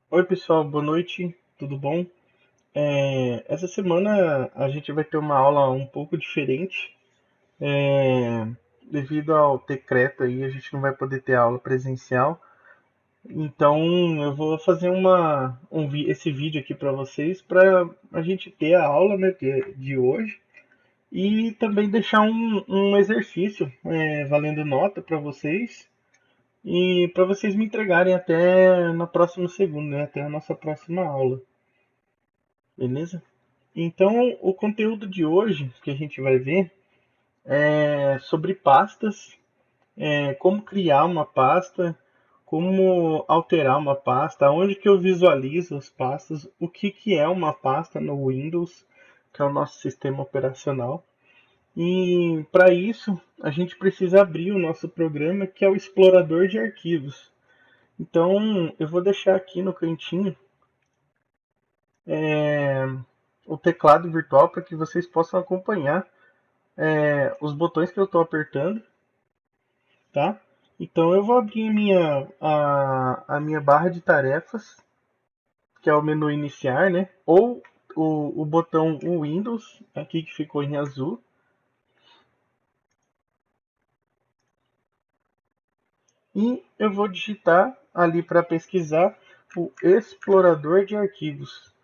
Oi pessoal, boa noite, tudo bom? Essa semana a gente vai ter uma aula um pouco diferente, é, devido ao decreto aí, a gente não vai poder ter aula presencial. Então eu vou fazer esse vídeo aqui para vocês para a gente ter a aula, né, de hoje e também deixar um exercício valendo nota para vocês e para vocês me entregarem até na próxima segunda, né, até a nossa próxima aula, beleza? Então, o conteúdo de hoje que a gente vai ver é sobre pastas, como criar uma pasta, como alterar uma pasta, onde que eu visualizo as pastas, o que que é uma pasta no Windows, que é o nosso sistema operacional. E para isso, a gente precisa abrir o nosso programa, que é o explorador de arquivos. Então, eu vou deixar aqui no cantinho o teclado virtual para que vocês possam acompanhar os botões que eu estou apertando, tá? Então eu vou abrir a minha barra de tarefas, que é o menu iniciar, né? Ou o botão Windows, aqui que ficou em azul. E eu vou digitar ali para pesquisar o explorador de arquivos.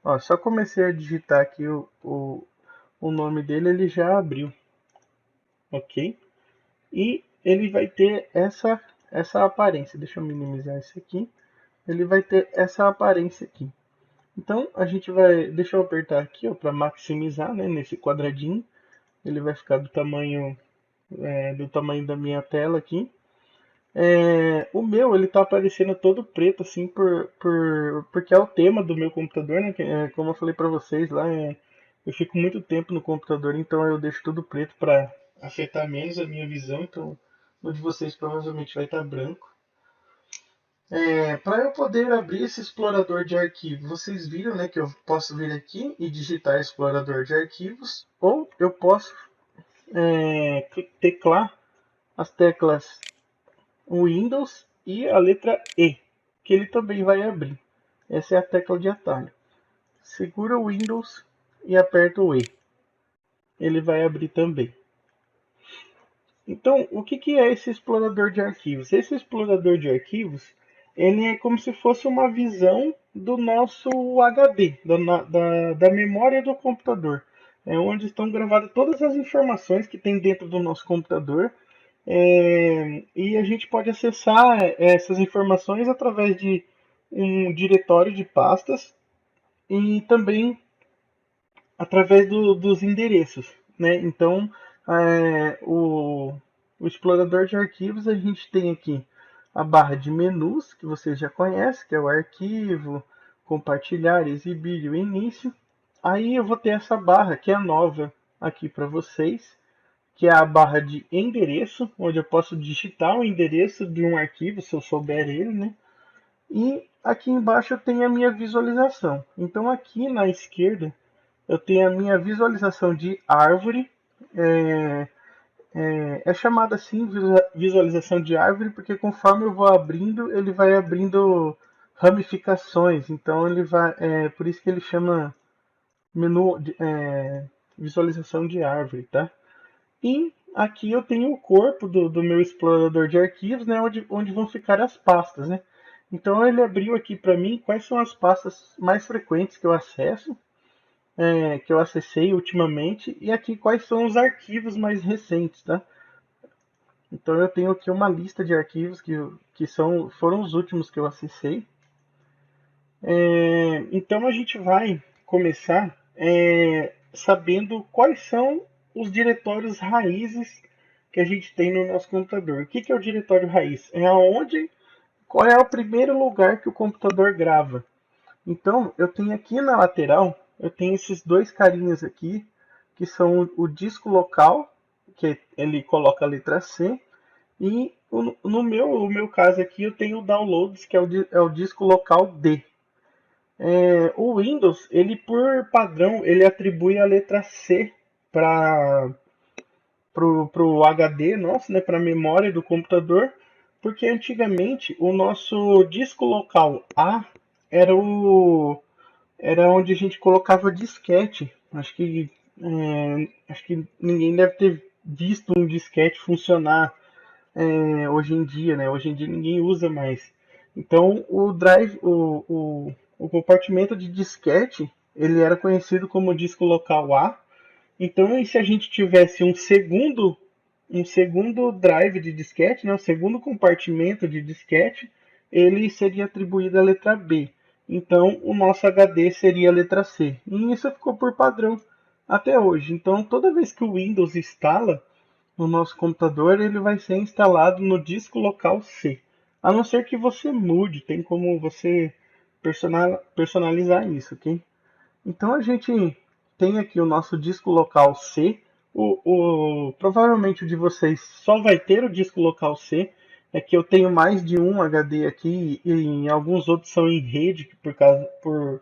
Ó, só comecei a digitar aqui o nome dele, ele já abriu, ok? E ele vai ter essa aparência. Deixa eu minimizar isso aqui. Ele vai ter essa aparência aqui. Então a gente vai, deixa eu apertar aqui para maximizar, né, nesse quadradinho. Ele vai ficar do tamanho da minha tela aqui. O meu ele tá aparecendo todo preto assim porque é o tema do meu computador, né? Como eu falei para vocês lá, eu fico muito tempo no computador, então eu deixo tudo preto para afetar menos a minha visão. Então o de vocês provavelmente vai estar branco. Para eu poder abrir esse explorador de arquivos, vocês viram, né, que eu posso vir aqui e digitar explorador de arquivos, ou eu posso teclar as teclas Windows e a letra E, que ele também vai abrir. Essa é a tecla de atalho. Segura o Windows e aperta o E. Ele vai abrir também. Então, o que, que é esse explorador de arquivos? Esse explorador de arquivos, ele é como se fosse uma visão do nosso HD, da memória do computador. É onde estão gravadas todas as informações que tem dentro do nosso computador. E a gente pode acessar essas informações através de um diretório de pastas e também através dos endereços, né? Então, o explorador de arquivos, a gente tem aqui a barra de menus, que vocês já conhecem, que é o arquivo, compartilhar, exibir e o início. Aí eu vou ter essa barra, que é nova aqui para vocês, que é a barra de endereço, onde eu posso digitar o endereço de um arquivo, se eu souber ele, né? E aqui embaixo eu tenho a minha visualização. Então aqui na esquerda eu tenho a minha visualização de árvore. É, é chamada assim visualização de árvore porque conforme eu vou abrindo, ele vai abrindo ramificações. Então ele vai, por isso que ele chama menu visualização de árvore, tá? E aqui eu tenho o corpo do meu explorador de arquivos, né, onde vão ficar as pastas, né? Então ele abriu aqui para mim quais são as pastas mais frequentes que eu acesso, que eu acessei ultimamente, e aqui quais são os arquivos mais recentes, tá? Então eu tenho aqui uma lista de arquivos que foram os últimos que eu acessei. Então a gente vai começar sabendo quais são os diretórios raízes que a gente tem no nosso computador. O que que é o diretório raiz? Qual é o primeiro lugar que o computador grava? Então eu tenho aqui na lateral, eu tenho esses dois carinhas aqui, que são o disco local, que ele coloca a letra C, e no meu caso aqui eu tenho o downloads, que é o disco local D. O Windows, ele por padrão, ele atribui a letra C para pro HD nosso, né, para a memória do computador, Porque antigamente o nosso disco local A era o era onde a gente colocava disquete. Acho que ninguém deve ter visto um disquete funcionar hoje em dia, né? Hoje em dia ninguém usa mais. Então o compartimento de disquete, ele era conhecido como disco local A. Então, e se a gente tivesse um segundo drive de disquete, né, um segundo compartimento de disquete, ele seria atribuído à letra B. Então, o nosso HD seria a letra C. E isso ficou por padrão até hoje. Então, toda vez que o Windows instala no nosso computador, ele vai ser instalado no disco local C. A não ser que você mude, tem como você personalizar isso, ok? Então a gente tem aqui o nosso disco local C. Provavelmente o de vocês só vai ter o disco local C. É que eu tenho mais de um HD aqui e alguns outros são em rede por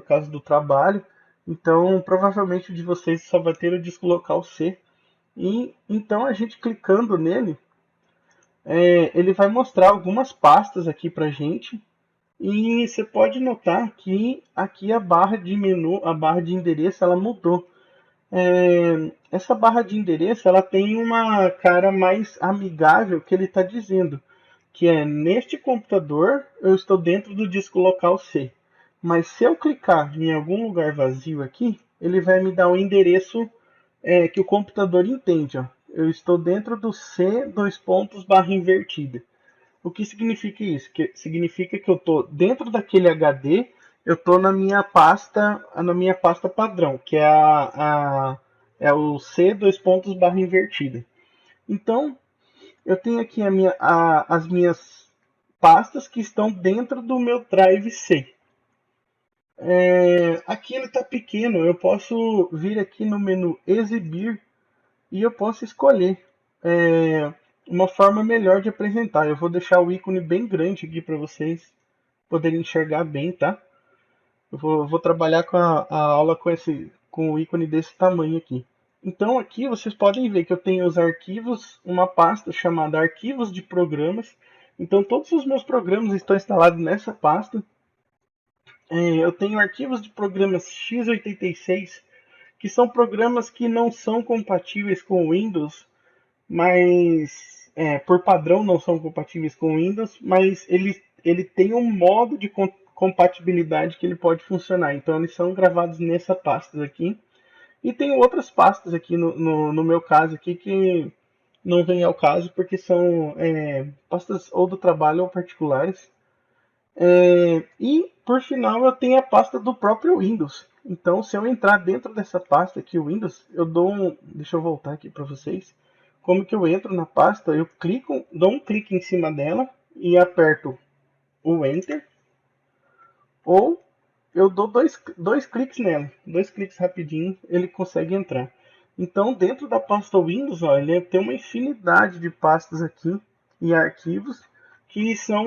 causa do trabalho. Então provavelmente o de vocês só vai ter o disco local C. E então a gente clicando nele, ele vai mostrar algumas pastas aqui pra gente. E você pode notar que aqui a barra de menu, a barra de endereço, ela mudou. Essa barra de endereço, ela tem uma cara mais amigável que ele está dizendo, que é neste computador eu estou dentro do disco local C. Mas se eu clicar em algum lugar vazio aqui, ele vai me dar o endereço que o computador entende. Ó. Eu estou dentro do C dois pontos barra invertida. O que significa isso? Que significa que eu estou dentro daquele HD, eu estou na minha pasta padrão, que é é o C dois pontos barra invertida. Então, eu tenho aqui as minhas pastas que estão dentro do meu Drive C. Aqui ele está pequeno, eu posso vir aqui no menu Exibir e eu posso escolher uma forma melhor de apresentar. Eu vou deixar o ícone bem grande aqui para vocês poderem enxergar bem, tá? Vou trabalhar com a aula com o ícone desse tamanho aqui. Então aqui vocês podem ver que eu tenho os arquivos, uma pasta chamada Arquivos de Programas. Então todos os meus programas estão instalados nessa pasta. Eu tenho arquivos de programas x86, que são programas que não são compatíveis com o Windows, mas por padrão não são compatíveis com o Windows, mas ele tem um modo de compatibilidade que ele pode funcionar. Então eles são gravados nessa pasta aqui. E tem outras pastas aqui no meu caso aqui que não vem ao caso porque são pastas ou do trabalho ou particulares. E por final eu tenho a pasta do próprio Windows. Então se eu entrar dentro dessa pasta aqui, o Windows, deixa eu voltar aqui para vocês. Como que eu entro na pasta? Eu dou um clique em cima dela e aperto o Enter. Ou eu dou dois cliques nela, dois cliques rapidinho, ele consegue entrar. Então, dentro da pasta Windows, ó, ele tem uma infinidade de pastas aqui e arquivos que são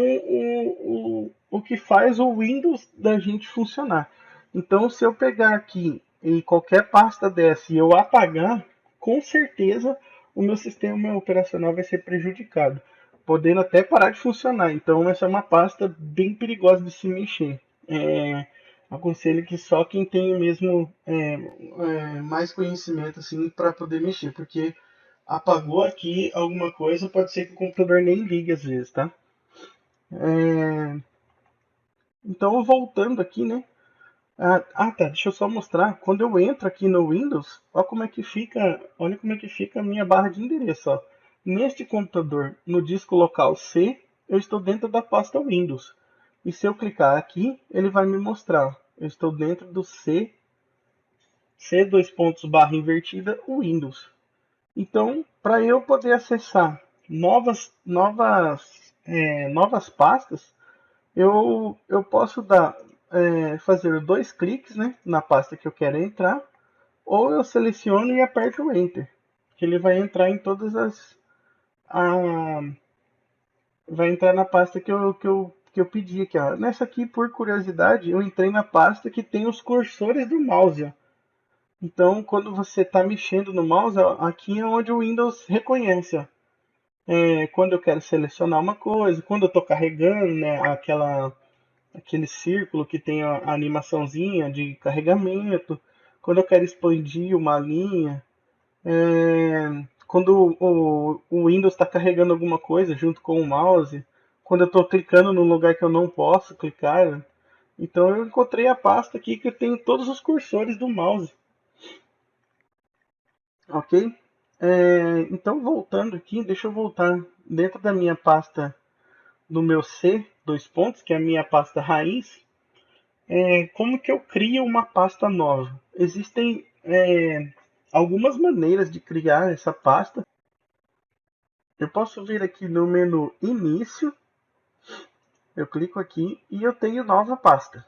o que faz o Windows da gente funcionar. Então, se eu pegar aqui em qualquer pasta dessa e eu apagar, com certeza o meu sistema operacional vai ser prejudicado, podendo até parar de funcionar. Então, essa é uma pasta bem perigosa de se mexer. Aconselho que só quem tem mesmo mais conhecimento assim para poder mexer, porque apagou aqui alguma coisa, pode ser que o computador nem ligue às vezes, tá? Então voltando aqui, né? Tá, deixa eu só mostrar. Quando eu entro aqui no Windows, olha como é que fica a minha barra de endereço, ó. Neste computador, no disco local C, eu estou dentro da pasta Windows. E se eu clicar aqui, ele vai me mostrar. Eu estou dentro do C dois pontos barra invertida Windows. Então, para eu poder acessar novas pastas, eu posso fazer dois cliques, né, na pasta que eu quero entrar, ou eu seleciono e aperto o Enter, que ele vai entrar em todas a, vai entrar na pasta que eu pedi aqui. Ó. Nessa aqui, por curiosidade, eu entrei na pasta que tem os cursores do mouse. Ó. Então, quando você está mexendo no mouse, ó, aqui é onde o Windows reconhece. Ó. quando eu quero selecionar uma coisa, quando eu estou carregando, né, aquele círculo que tem a animaçãozinha de carregamento, quando eu quero expandir uma linha, quando o Windows está carregando alguma coisa junto com o mouse, quando eu estou clicando num lugar que eu não posso clicar. Então eu encontrei a pasta aqui que tem todos os cursores do mouse, ok? Então voltando aqui, deixa eu voltar dentro da minha pasta do meu C, dois pontos, que é a minha pasta raiz. Como que eu crio uma pasta nova? Existem algumas maneiras de criar essa pasta. Eu posso vir aqui no menu Início, eu clico aqui e eu tenho nova pasta.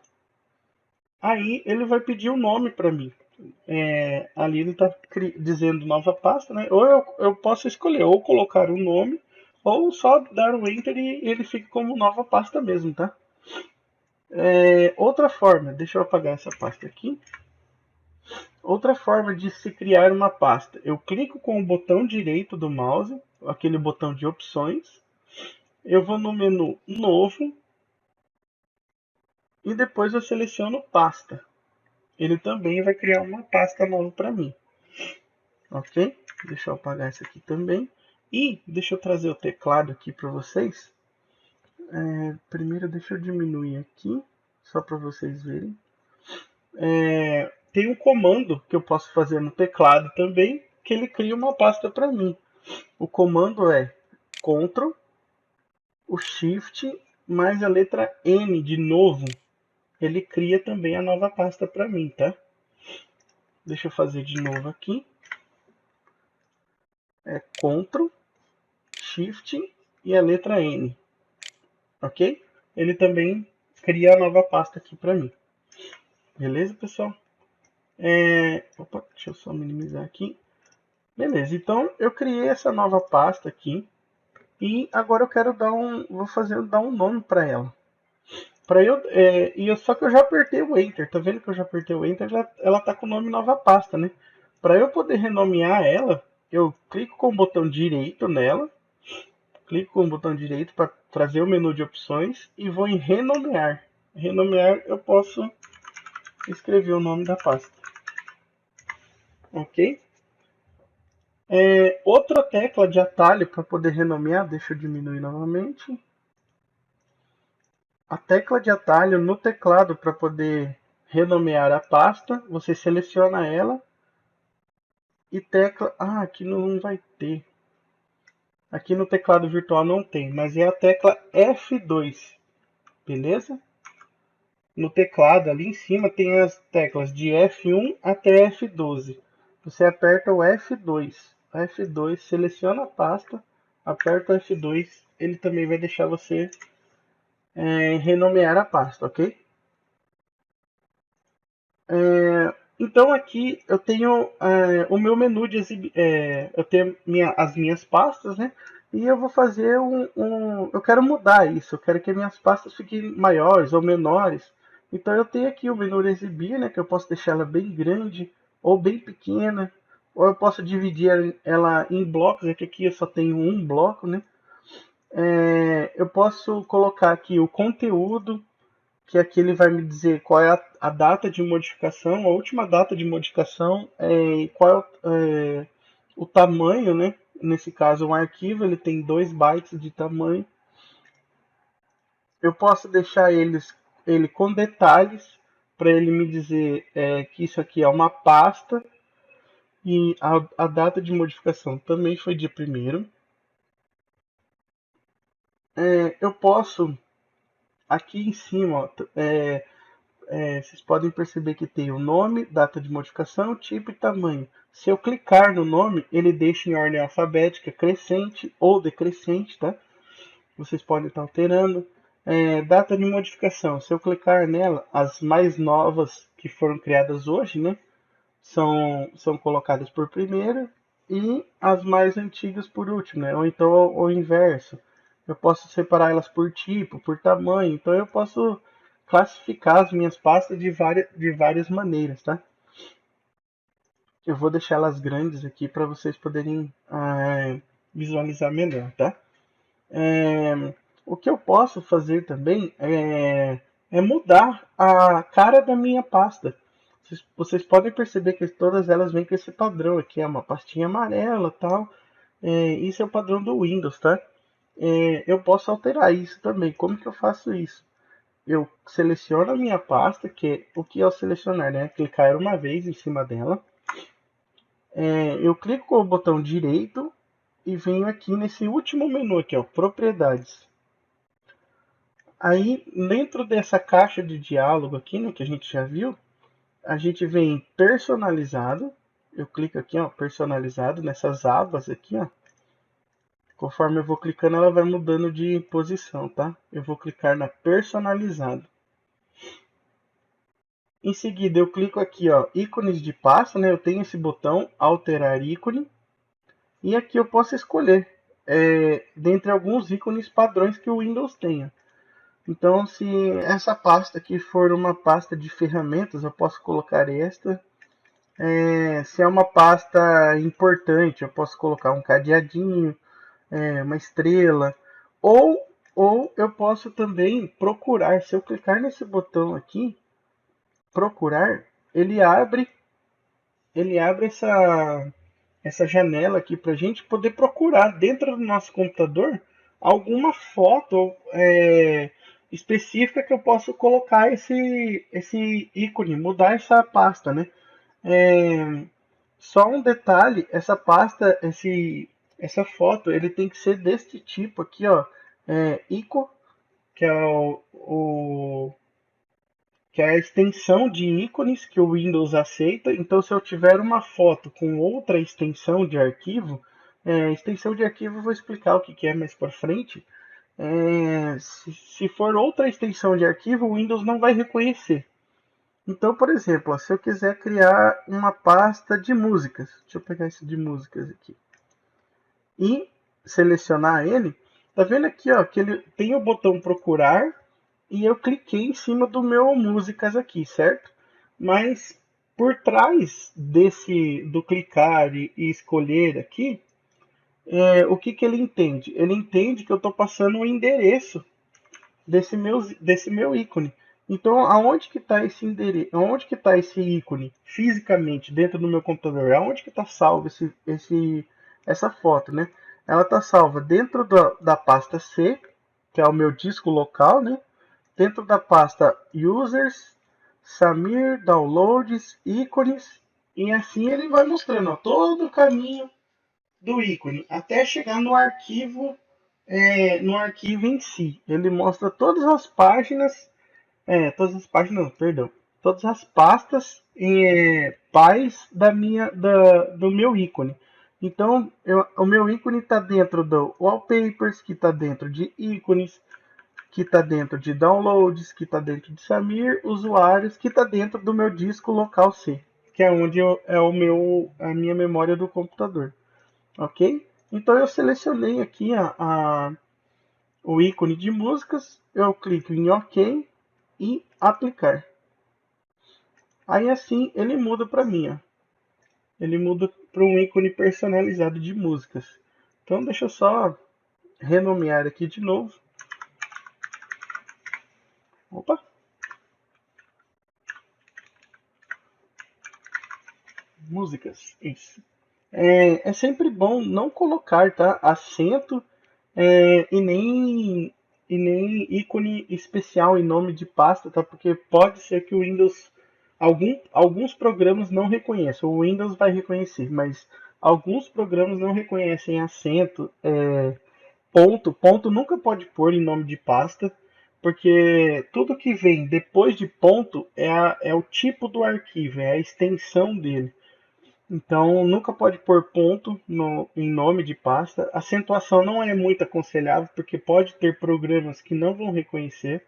Aí ele vai pedir um nome para mim. Ali ele está dizendo nova pasta, né? Ou eu posso escolher ou colocar um nome, ou só dar um Enter e ele fica como nova pasta mesmo, tá? Outra forma, deixa eu apagar essa pasta aqui. Outra forma de se criar uma pasta, eu clico com o botão direito do mouse, aquele botão de opções, eu vou no menu Novo e depois eu seleciono Pasta. Ele também vai criar uma pasta nova para mim, ok? Deixa eu apagar essa aqui também. E deixa eu trazer o teclado aqui para vocês. Primeiro deixa eu diminuir aqui, só para vocês verem. Tem um comando que eu posso fazer no teclado também, que ele cria uma pasta para mim. O comando é Ctrl, o Shift mais a letra N de novo. Ele cria também a nova pasta para mim, tá? Deixa eu fazer de novo aqui. Ctrl, Shift e a letra N, ok? Ele também cria a nova pasta aqui para mim. Beleza, pessoal? Opa, deixa eu só minimizar aqui. Beleza, então eu criei essa nova pasta aqui e agora eu quero dar um nome para ela. Só que eu já apertei o Enter, tá vendo que eu já apertei o Enter? Ela tá com o nome nova pasta, né? Para eu poder renomear ela, eu clico com o botão direito nela, clico com o botão direito para trazer o menu de opções e vou em renomear. Renomear eu posso escrever o nome da pasta, ok? Outra tecla de atalho para poder renomear, deixa eu diminuir novamente. A tecla de atalho no teclado para poder renomear a pasta, você seleciona ela e tecla. Aqui não vai ter. Aqui no teclado virtual não tem, mas é a tecla F2, beleza? No teclado ali em cima tem as teclas de F1 até F12. Você aperta o F2. F2 seleciona a pasta, aperta o F2, ele também vai deixar você renomear a pasta, ok? Então aqui eu tenho o meu menu de eu tenho as minhas pastas, né? E eu vou fazer eu quero mudar isso, eu quero que as minhas pastas fiquem maiores ou menores. Então eu tenho aqui o menu de exibir, né? Que eu posso deixar ela bem grande ou bem pequena, ou eu posso dividir ela em blocos, é que aqui eu só tenho um bloco, né? Eu posso colocar aqui o conteúdo, que aqui ele vai me dizer qual é a data de modificação, a última data de modificação, qual o tamanho, né? Nesse caso, um arquivo ele tem 2 bytes de tamanho. Eu posso deixar ele com detalhes para ele me dizer que isso aqui é uma pasta e a data de modificação também foi dia 1º. Eu posso aqui em cima, ó, vocês podem perceber que tem o nome, data de modificação, tipo e tamanho. Se eu clicar no nome, ele deixa em ordem alfabética crescente ou decrescente, tá? Vocês podem estar alterando. Data de modificação. Se eu clicar nela, as mais novas que foram criadas hoje, né? São colocadas por primeiro e as mais antigas por último, né? Ou então o inverso. Eu posso separar elas por tipo, por tamanho. Então eu posso classificar as minhas pastas de várias maneiras, tá? Eu vou deixar elas grandes aqui para vocês poderem visualizar melhor, tá? O que eu posso fazer também é mudar a cara da minha pasta. Vocês podem perceber que todas elas vêm com esse padrão aqui, é uma pastinha amarela tal. Isso é o padrão do Windows, tá? Eu posso alterar isso também. Como que eu faço isso? Eu seleciono a minha pasta, o que é o selecionar, né? Clicar uma vez em cima dela. Eu clico com o botão direito e venho aqui nesse último menu aqui, ó, propriedades. Aí, dentro dessa caixa de diálogo aqui, né, que a gente já viu, a gente vem em personalizado. Eu clico aqui, ó, personalizado, nessas abas aqui, ó. Conforme eu vou clicando, ela vai mudando de posição, tá? Eu vou clicar na personalizado. Em seguida, eu clico aqui, ó, ícones de pasta, né? Eu tenho esse botão, alterar ícone. E aqui eu posso escolher, dentre alguns ícones padrões que o Windows tenha. Então, se essa pasta aqui for uma pasta de ferramentas, eu posso colocar esta. Se é uma pasta importante, eu posso colocar um cadeadinho, uma estrela. Ou, ou eu posso também procurar. Se eu clicar nesse botão aqui, procurar, ele abre essa janela aqui para a gente poder procurar dentro do nosso computador alguma foto específica que eu possa colocar esse ícone, mudar essa pasta, né? É, Só um detalhe, essa pasta, essa foto, ele tem que ser deste tipo aqui, ó, ICO, que é que é a extensão de ícones que o Windows aceita. Então, se eu tiver uma foto com outra extensão de arquivo, extensão de arquivo eu vou explicar o que é mais para frente. Se for outra extensão de arquivo, o Windows não vai reconhecer. Então, por exemplo, se eu quiser criar uma pasta de músicas, deixa eu pegar esse de músicas aqui e selecionar ele, tá vendo aqui, ó, que ele tem o botão procurar e eu cliquei em cima do meu músicas aqui, certo? Mas por trás do clicar e escolher aqui, o que ele entende? Ele entende que eu estou passando o endereço desse meu ícone. Então, aonde que está esse endereço? Aonde que está esse ícone fisicamente dentro do meu computador? Aonde que está salvo essa foto, né? Ela está salva dentro da pasta C, que é o meu disco local, né? Dentro da pasta Users, Samir, Downloads, ícones, e assim ele vai mostrando, ó, todo o caminho do ícone até chegar no arquivo em si. Ele mostra todas as páginas, não, perdão, todas as pastas pais do meu ícone. Então, o meu ícone está dentro do Wallpapers, que está dentro de ícones, que está dentro de downloads, que está dentro de Samir, usuários, que está dentro do meu disco local C, que é onde a minha memória do computador, ok? Então eu selecionei aqui o ícone de músicas, eu clico em OK e aplicar. Aí assim ele muda para mim, ó. Ele muda para um ícone personalizado de músicas. Então deixa eu só renomear aqui de novo. Opa, músicas, isso. É sempre bom não colocar, tá, acento e nem ícone especial em nome de pasta, tá? Porque pode ser que o Windows, alguns programas não reconheçam. O Windows vai reconhecer, mas alguns programas não reconhecem acento, ponto nunca pode pôr em nome de pasta, porque tudo que vem depois de ponto é o tipo do arquivo, é a extensão dele. Então, nunca pode pôr ponto em nome de pasta. Acentuação não é muito aconselhável, porque pode ter programas que não vão reconhecer.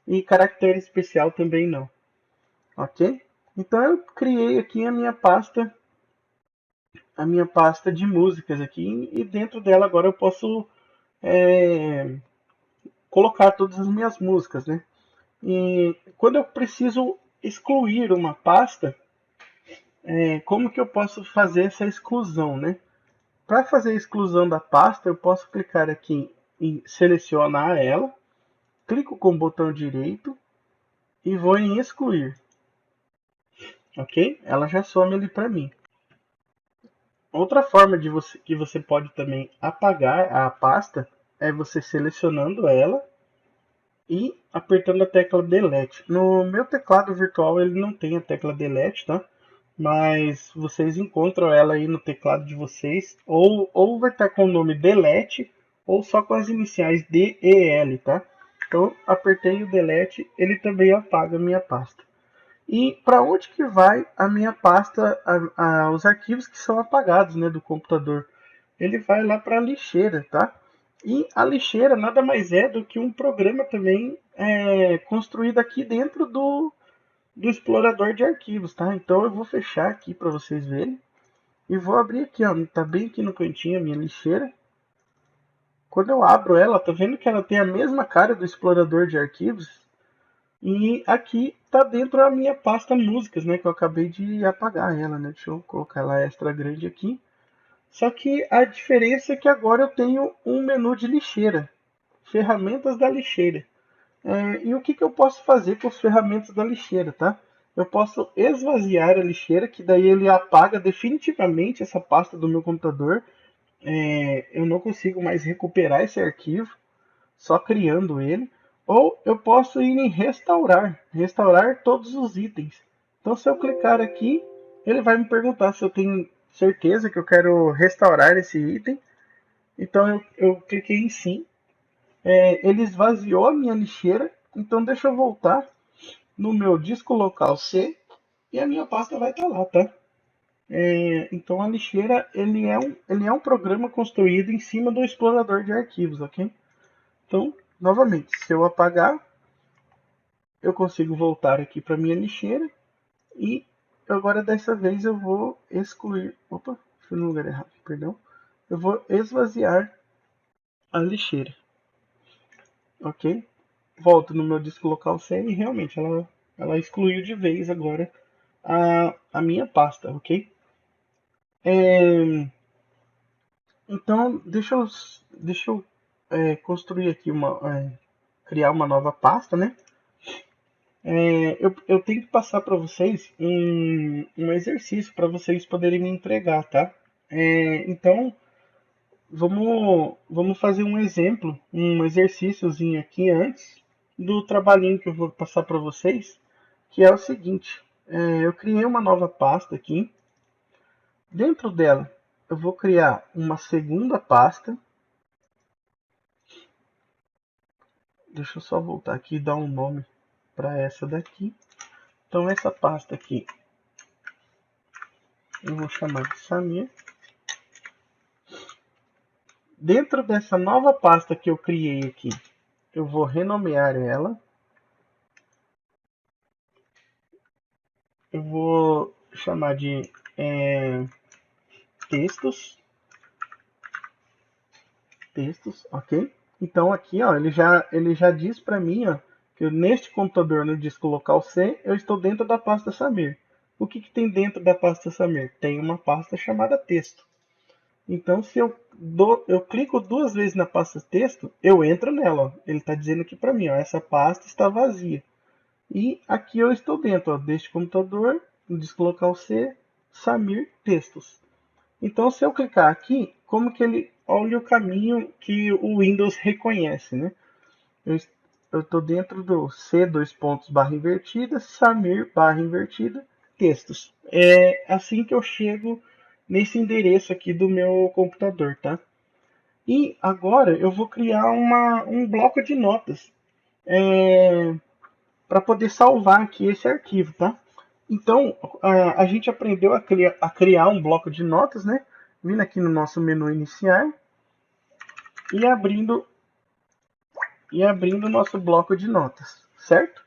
E caractere especial também não. Ok? Então, eu criei aqui a minha pasta de músicas aqui. E dentro dela agora eu posso é, colocar todas as minhas músicas, né? E quando eu preciso excluir uma pasta, como que eu posso fazer essa exclusão, né? para fazer a exclusão da pasta, eu posso clicar aqui em selecionar ela, clico com o botão direito e vou em excluir. Ok? Ela já some ali para mim. Outra forma que você pode também apagar a pasta é você selecionando ela e apertando a tecla Delete. No meu teclado virtual ele não tem a tecla Delete, tá? Mas vocês encontram ela aí no teclado de vocês, ou vai estar com o nome Delete, ou só com as iniciais DEL, tá? Então, apertei o Delete, ele também apaga a minha pasta. E para onde que vai a minha pasta, os arquivos que são apagados, né, do computador? Ele vai lá para a lixeira, tá? E a lixeira nada mais é do que um programa também construído aqui dentro do explorador de arquivos, tá? Então eu vou fechar aqui para vocês verem e vou abrir aqui, ó, tá bem aqui no cantinho a minha lixeira. Quando eu abro ela, tá vendo que ela tem a mesma cara do explorador de arquivos? E aqui tá dentro a minha pasta músicas, né, que eu acabei de apagar ela, né? Deixa eu colocar ela extra grande aqui. Só que a diferença é que agora eu tenho um menu de lixeira, ferramentas da lixeira. E o que, que eu posso fazer com as ferramentas da lixeira, tá? Eu posso esvaziar a lixeira, que daí ele apaga definitivamente essa pasta do meu computador. Eu não consigo mais recuperar esse arquivo, só criando ele. Ou eu posso ir em restaurar todos os itens. Então se eu clicar aqui, ele vai me perguntar se eu tenho certeza que eu quero restaurar esse item. Então eu cliquei em sim. Ele esvaziou a minha lixeira. Então deixa eu voltar no meu disco local C e a minha pasta vai estar lá, tá? Então a lixeira ele é um programa construído em cima do explorador de arquivos, ok? Então, novamente, se eu apagar, eu consigo voltar aqui para minha lixeira e agora dessa vez eu vou excluir. Opa, fui no lugar errado, perdão. Eu vou esvaziar a lixeira, ok? Volto no meu disco local C e realmente ela excluiu de vez agora a minha pasta, ok? Então, deixa eu construir aqui criar uma nova pasta, né? Eu tenho que passar para vocês um exercício para vocês poderem me entregar, tá? Então, vamos fazer um exemplo, um exercíciozinho aqui antes do trabalhinho que eu vou passar para vocês, que é o seguinte. Eu criei uma nova pasta aqui. Dentro dela, eu vou criar uma segunda pasta. Deixa eu só voltar aqui e dar um nome para essa daqui. Então essa pasta aqui eu vou chamar de Samir. Dentro dessa nova pasta que eu criei aqui, eu vou renomear ela. Eu vou chamar de textos. Textos, ok? Então aqui, ó, ele já diz para mim, ó, que neste computador, no disco local C, eu estou dentro da pasta Samir. O que, que tem dentro da pasta Samir? Tem uma pasta chamada texto. Então, se eu clico duas vezes na pasta texto, eu entro nela. Ó. Ele está dizendo aqui para mim, ó, essa pasta está vazia. E aqui eu estou dentro ó, deste computador, no disco local C, Samir Textos. Então, se eu clicar aqui, como que ele olha o caminho que o Windows reconhece, né? Eu estou dentro do C, dois pontos, barra invertida, Samir, barra invertida, textos. É assim que eu chego nesse endereço aqui do meu computador, tá? E agora eu vou criar um bloco de notas para poder salvar aqui esse arquivo, tá? Então, a gente aprendeu a criar um bloco de notas, né? Vindo aqui no nosso menu iniciar e abrindo o nosso bloco de notas, certo?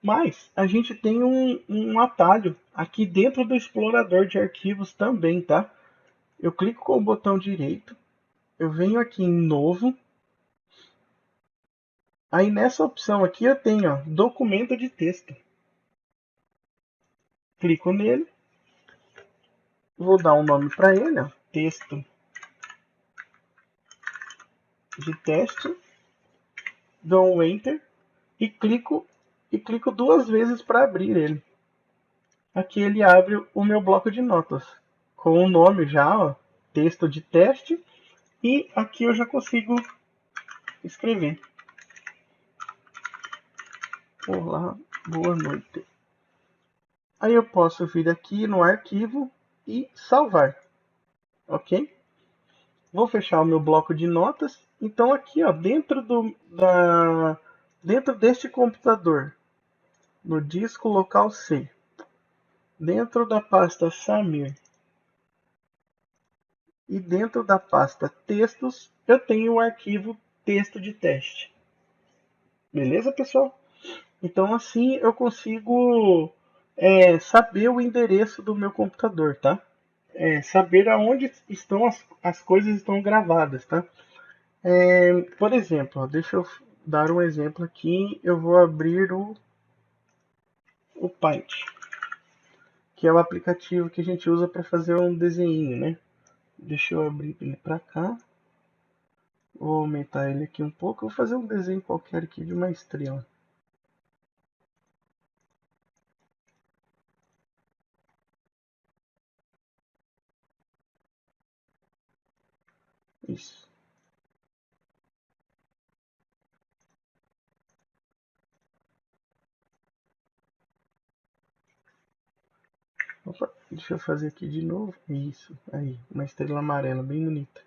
Mas a gente tem um atalho aqui dentro do explorador de arquivos também, tá? Eu clico com o botão direito, eu venho aqui em novo, aí nessa opção aqui eu tenho ó, documento de texto. Clico nele, vou dar um nome para ele, ó, texto de teste, dou um Enter e clico duas vezes para abrir ele. Aqui ele abre o meu bloco de notas com o nome já, ó, texto de teste, e aqui eu já consigo escrever. Olá, boa noite. Aí eu posso vir aqui no arquivo e salvar, ok? Vou fechar o meu bloco de notas. Então aqui, ó, dentro deste computador, no disco local C, dentro da pasta Samir e dentro da pasta textos, eu tenho o arquivo texto de teste. Beleza, pessoal? Então assim eu consigo saber o endereço do meu computador, tá? Saber aonde estão as coisas estão gravadas, tá? Por exemplo, ó, deixa eu dar um exemplo aqui. Eu vou abrir o Paint, que é o aplicativo que a gente usa para fazer um desenho, né? Deixa eu abrir ele para cá. Vou aumentar ele aqui um pouco. Vou fazer um desenho qualquer aqui de uma estrela. Isso. Opa, deixa eu fazer aqui de novo. Isso, aí, uma estrela amarela, bem bonita.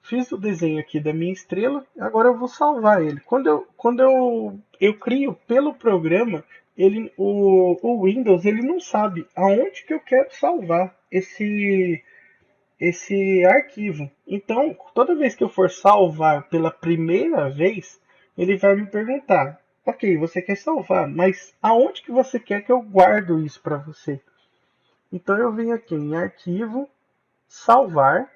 Fiz o desenho aqui da minha estrela, agora eu vou salvar ele. Quando eu crio pelo programa, o Windows ele não sabe aonde que eu quero salvar esse arquivo. Então, toda vez que eu for salvar pela primeira vez, ele vai me perguntar: ok, você quer salvar, mas aonde que você quer que eu guardo isso para você? Então eu venho aqui em Arquivo, Salvar,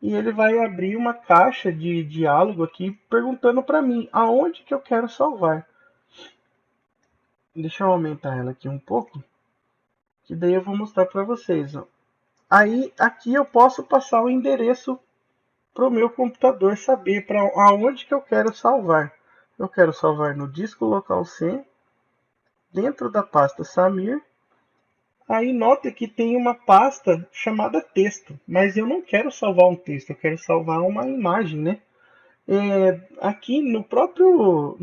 e ele vai abrir uma caixa de diálogo aqui perguntando para mim aonde que eu quero salvar. Deixa eu aumentar ela aqui um pouco, que daí eu vou mostrar para vocês. Ó. Aí aqui eu posso passar o endereço para o meu computador saber para aonde que eu quero salvar. Eu quero salvar no disco local C, dentro da pasta Samir. Aí nota que tem uma pasta chamada texto, mas eu não quero salvar um texto, eu quero salvar uma imagem, né? Aqui no próprio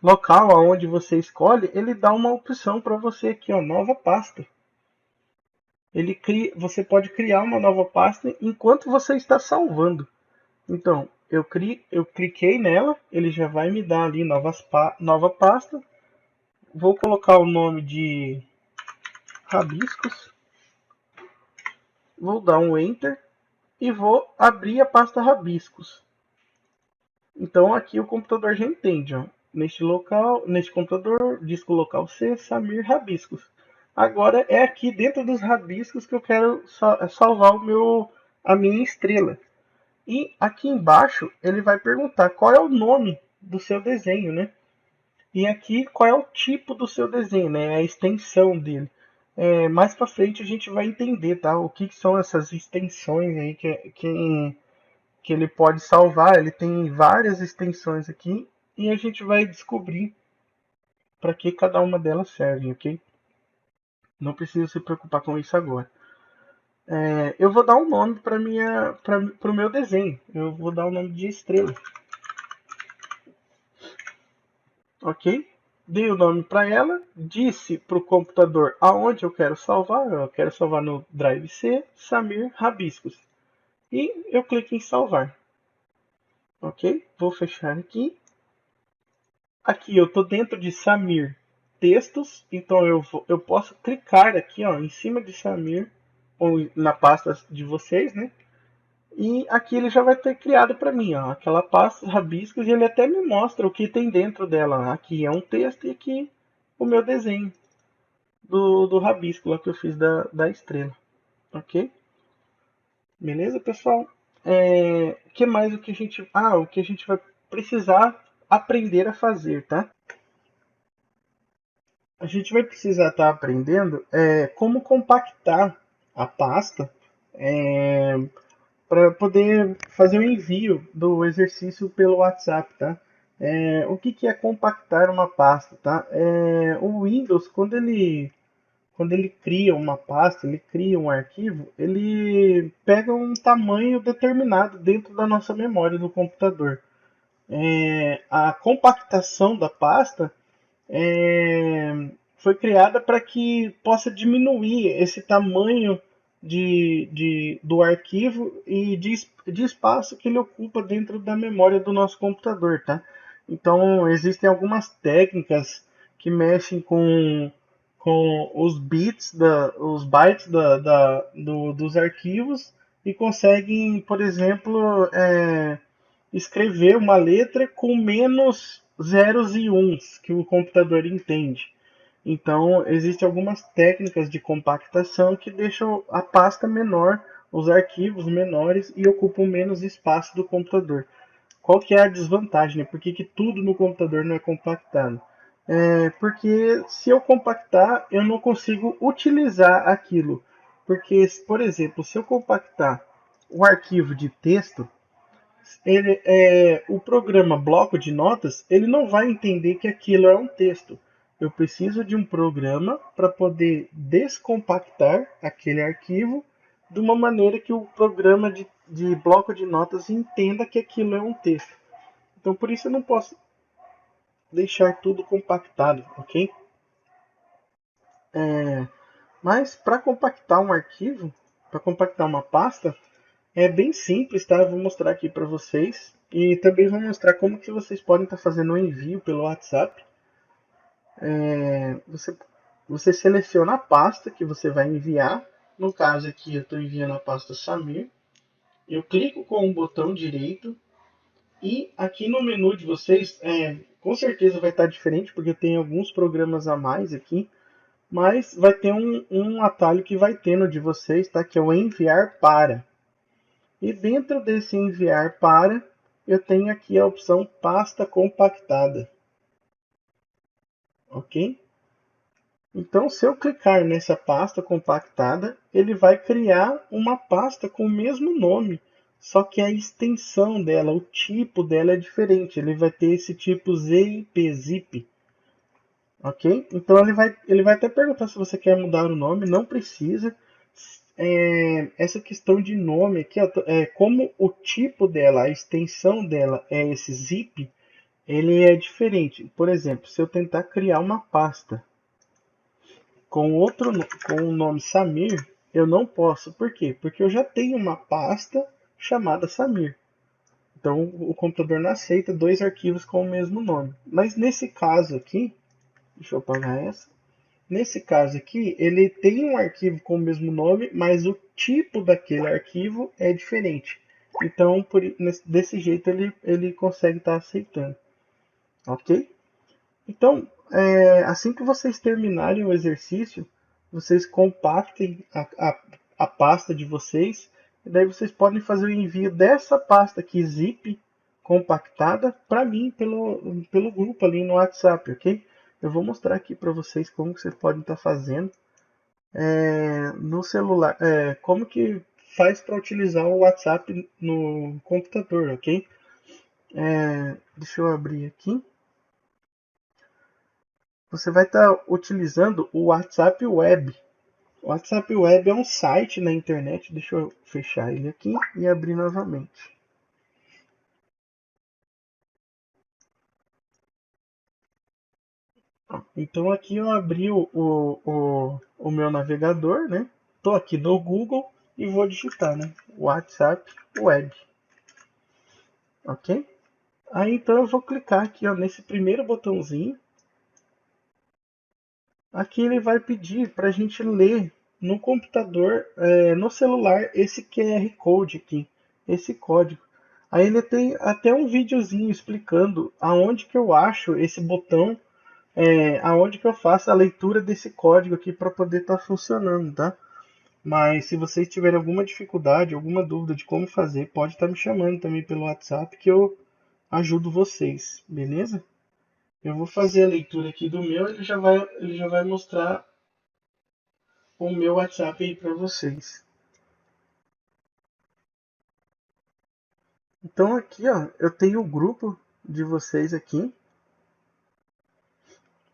local aonde você escolhe, ele dá uma opção para você aqui, ó, nova pasta. Você pode criar uma nova pasta enquanto você está salvando. Então, eu cliquei nela, ele já vai me dar ali nova pasta. Vou colocar o nome de Rabiscos. Vou dar um Enter e vou abrir a pasta Rabiscos. Então aqui o computador já entende, ó. Neste computador, disco local C, Samir Rabiscos. Agora é aqui dentro dos rabiscos que eu quero salvar a minha estrela. E aqui embaixo ele vai perguntar qual é o nome do seu desenho, né? E aqui qual é o tipo do seu desenho, né? A extensão dele. Mais para frente a gente vai entender, tá? O que são essas extensões aí que ele pode salvar. Ele tem várias extensões aqui e a gente vai descobrir para que cada uma delas serve, ok? Não precisa se preocupar com isso agora. Eu vou dar um nome para o meu desenho. Eu vou dar o nome de estrela. Ok? Dei o nome para ela, disse para o computador aonde eu quero salvar. Eu quero salvar no Drive C, Samir Rabiscos. E eu clico em salvar. Ok? Vou fechar aqui. Aqui eu estou dentro de Samir Textos, então eu posso clicar aqui, ó, em cima de Samir ou na pasta de vocês, né? E aqui ele já vai ter criado para mim, ó, aquela pasta rabiscos, e ele até me mostra o que tem dentro dela. Aqui é um texto e aqui o meu desenho do rabisco lá que eu fiz da estrela. Ok? Beleza, pessoal? Que mais o que a gente vai precisar aprender a fazer, tá? A gente vai precisar estar aprendendo como compactar a pasta para poder fazer o envio do exercício pelo WhatsApp, tá? O que, que é compactar uma pasta, tá? O Windows, quando ele cria uma pasta, ele cria um arquivo, ele pega um tamanho determinado dentro da nossa memória do computador. A compactação da pasta foi criada para que possa diminuir esse tamanho do arquivo e de espaço que ele ocupa dentro da memória do nosso computador, tá? Então, existem algumas técnicas que mexem com os bits, os bytes dos arquivos e conseguem, por exemplo, escrever uma letra com menos zeros e uns que o computador entende. Então, existem algumas técnicas de compactação que deixam a pasta menor, os arquivos menores e ocupam menos espaço do computador. Qual que é a desvantagem? Né? Por que tudo no computador não é compactado? Porque se eu compactar, eu não consigo utilizar aquilo. Porque, por exemplo, se eu compactar o arquivo de texto, o programa bloco de notas, ele não vai entender que aquilo é um texto. Eu preciso de um programa para poder descompactar aquele arquivo de uma maneira que o programa de bloco de notas entenda que aquilo é um texto. Então, por isso eu não posso deixar tudo compactado, ok? Mas para compactar um arquivo, para compactar uma pasta, é bem simples, tá? Eu vou mostrar aqui para vocês. E também vou mostrar como que vocês podem estar fazendo o envio pelo WhatsApp. Você, você seleciona a pasta que você vai enviar. No caso aqui, eu estou enviando a pasta Samir. Eu clico com o botão direito. E aqui no menu de vocês, com certeza vai estar diferente, porque tem alguns programas a mais aqui. Mas vai ter um atalho que vai ter no de vocês, tá? Que é o enviar para. E dentro desse enviar para, eu tenho aqui a opção pasta compactada, ok? Então, se eu clicar nessa pasta compactada, ele vai criar uma pasta com o mesmo nome, só que a extensão dela, o tipo dela é diferente. Ele vai ter esse tipo ZIP, zip, ok? Então ele vai até perguntar se você quer mudar o nome, não precisa. Essa questão de nome aqui, ó, como o tipo dela, a extensão dela é esse zip, ele é diferente. Por exemplo, se eu tentar criar uma pasta com o nome Samir, eu não posso. Por quê? Porque eu já tenho uma pasta chamada Samir. Então o computador não aceita dois arquivos com o mesmo nome. Mas nesse caso aqui, deixa eu apagar essa. Nesse caso aqui, ele tem um arquivo com o mesmo nome, mas o tipo daquele arquivo é diferente. Então, desse jeito, ele consegue estar aceitando. Ok? Então, assim que vocês terminarem o exercício, vocês compactem a pasta de vocês. E daí vocês podem fazer o envio dessa pasta aqui, zip, compactada, para mim pelo grupo ali no WhatsApp, ok? Eu vou mostrar aqui para vocês como que vocês podem estar fazendo no celular. Como que faz para utilizar o WhatsApp no computador, ok? Deixa eu abrir aqui. Você vai estar utilizando o WhatsApp Web. O WhatsApp Web é um site na internet. Deixa eu fechar ele aqui e abrir novamente. Então aqui eu abri o meu navegador, né? Estou aqui no Google e vou digitar, né? WhatsApp Web, ok? Aí então eu vou clicar aqui ó, nesse primeiro botãozinho. Aqui ele vai pedir para a gente ler no computador, no celular, esse QR Code aqui, esse código. Aí ele tem até um videozinho explicando aonde que eu acho esse botão, aonde que eu faço a leitura desse código aqui para poder estar funcionando, tá? Mas se vocês tiverem alguma dificuldade, alguma dúvida de como fazer, pode estar me chamando também pelo WhatsApp que eu ajudo vocês, beleza? Eu vou fazer a leitura aqui do meu, ele já vai mostrar o meu WhatsApp aí para vocês. Então aqui, ó, eu tenho o grupo de vocês aqui.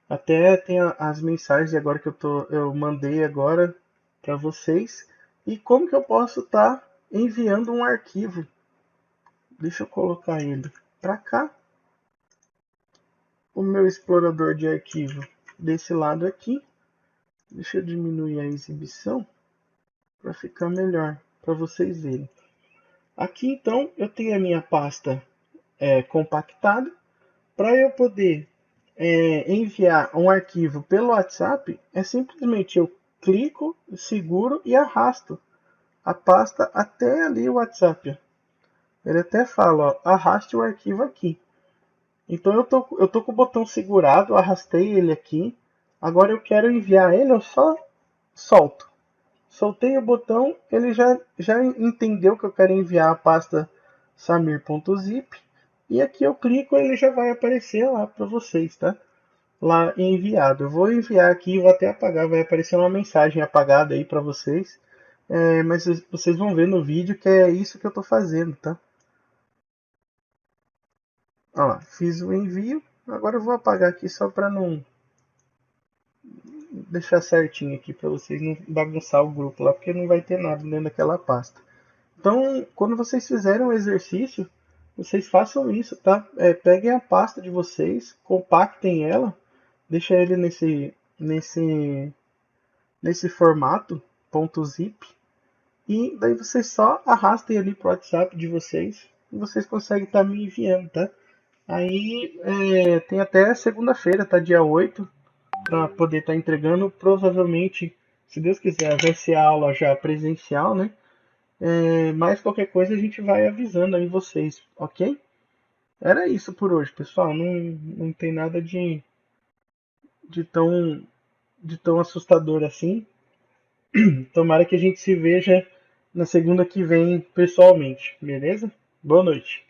Até tem as mensagens agora que eu mandei agora para vocês. E como que eu posso estar enviando um arquivo? Deixa eu colocar ele para cá. O meu explorador de arquivo desse lado aqui. Deixa eu diminuir a exibição para ficar melhor para vocês verem. Aqui então eu tenho a minha pasta compactada. Para eu poder enviar um arquivo pelo WhatsApp, é simplesmente eu clico, seguro e arrasto a pasta até ali o WhatsApp. Ele até fala, ó, arraste o arquivo aqui. Então eu tô com o botão segurado, arrastei ele aqui. Agora eu quero enviar ele, eu só solto. Soltei o botão, ele já entendeu que eu quero enviar a pasta samir.zip. E aqui eu clico, ele já vai aparecer lá para vocês, tá? Lá enviado. Eu vou enviar aqui, vou até apagar, vai aparecer uma mensagem apagada aí para vocês. Mas vocês vão ver no vídeo que é isso que eu estou fazendo, tá? Ó lá, fiz o envio. Agora eu vou apagar aqui só para não deixar certinho aqui para vocês não bagunçar o grupo lá, porque não vai ter nada dentro daquela pasta. Então, quando vocês fizerem o exercício, vocês façam isso, tá? Peguem a pasta de vocês, compactem ela, deixa ele nesse formato .zip e daí vocês só arrastem ali pro WhatsApp de vocês e vocês conseguem estar me enviando, tá? Aí tem até segunda-feira, tá? Dia 8 para poder estar entregando. Provavelmente, se Deus quiser, vai ser a aula já presencial, né? Mas qualquer coisa a gente vai avisando aí vocês, ok? Era isso por hoje, pessoal. Não tem nada de tão, de tão assustador assim. Tomara que a gente se veja na segunda que vem pessoalmente, beleza? Boa noite.